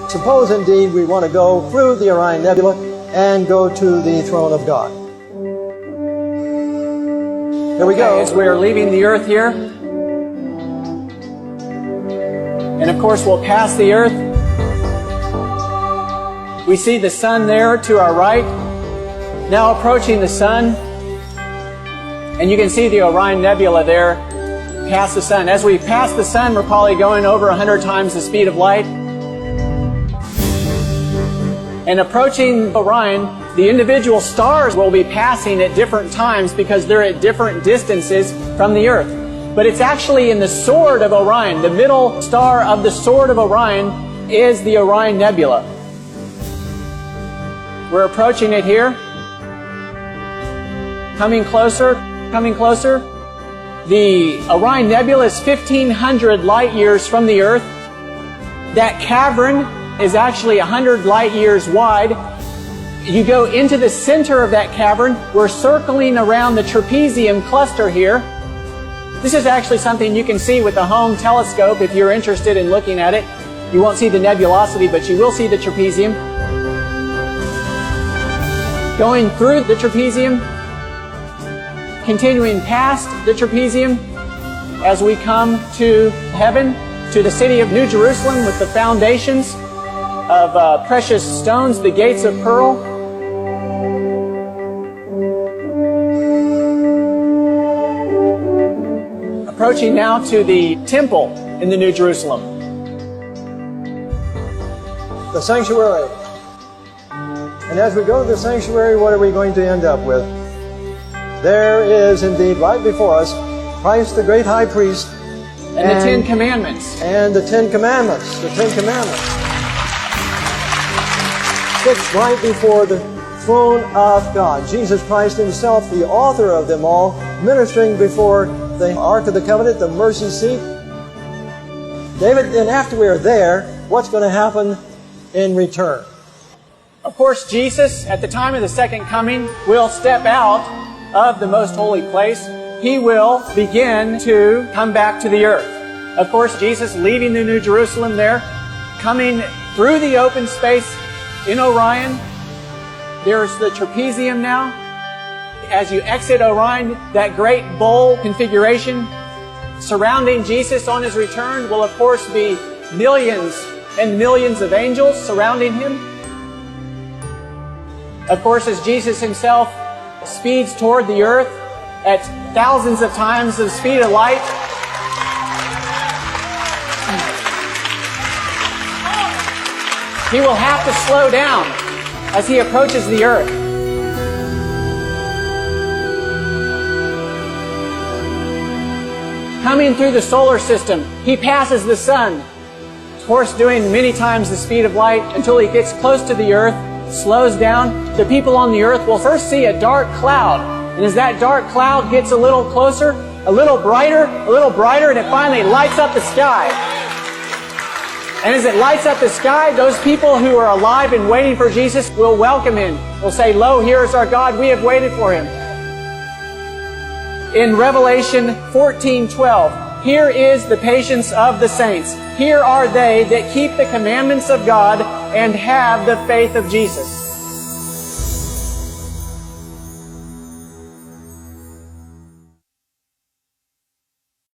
Suppose indeed we want to go through the Orion Nebula and go to the throne of God. Here we go. As we're leaving the earth here, and of course we'll pass the earth. We see the sun there to our right. Now approaching the sun, and you can see the Orion Nebula there past the sun. As we pass the sun, we're probably going over 100 times the speed of light. And approaching Orion, the individual stars will be passing at different times because they're at different distances from the earth. But it's actually in the sword of Orion. The middle star of the sword of Orion is the Orion Nebula. We're approaching it here. Coming closer, coming closer. The Orion Nebula is 1,500 light years from the earth. That cavern is actually 100 light years wide. You go into the center of that cavern. We're circling around the trapezium cluster here. This is actually something you can see with the home telescope if you're interested in looking at it. You won't see the nebulosity, but you will see the trapezium. Going through the trapezium, continuing past the trapezium, as we come to heaven, to the city of New Jerusalem with the foundations of precious stones, the gates of pearl. Approaching now to the temple in the New Jerusalem. The sanctuary. And as we go to the sanctuary, what are we going to end up with? There is indeed right before us Christ the great high priest and the Ten Commandments. And the Ten Commandments. The Ten Commandments. Fixed right before the throne of God. Jesus Christ himself, the author of them all, ministering before the Ark of the Covenant, the mercy seat. David, and after we are there, what's going to happen in return? Of course, Jesus, at the time of the second coming, will step out of the most holy place. He will begin to come back to the earth. Of course, Jesus leaving the New Jerusalem there, coming through the open space in Orion. There's the trapezium now. As you exit Orion, that great bowl configuration surrounding Jesus on his return will of course be millions and millions of angels surrounding him. Of course, as Jesus himself speeds toward the earth at thousands of times the speed of light, he will have to slow down as he approaches the earth. Coming through the solar system, he passes the sun, of course doing many times the speed of light until he gets close to the earth, slows down. The people on the earth will first see a dark cloud. And as that dark cloud gets a little closer, a little brighter, and it finally lights up the sky. And as it lights up the sky, those people who are alive and waiting for Jesus will welcome him. Will say, "Lo, here is our God. We have waited for him." In Revelation 14:12, here is the patience of the saints. Here are they that keep the commandments of God and have the faith of Jesus.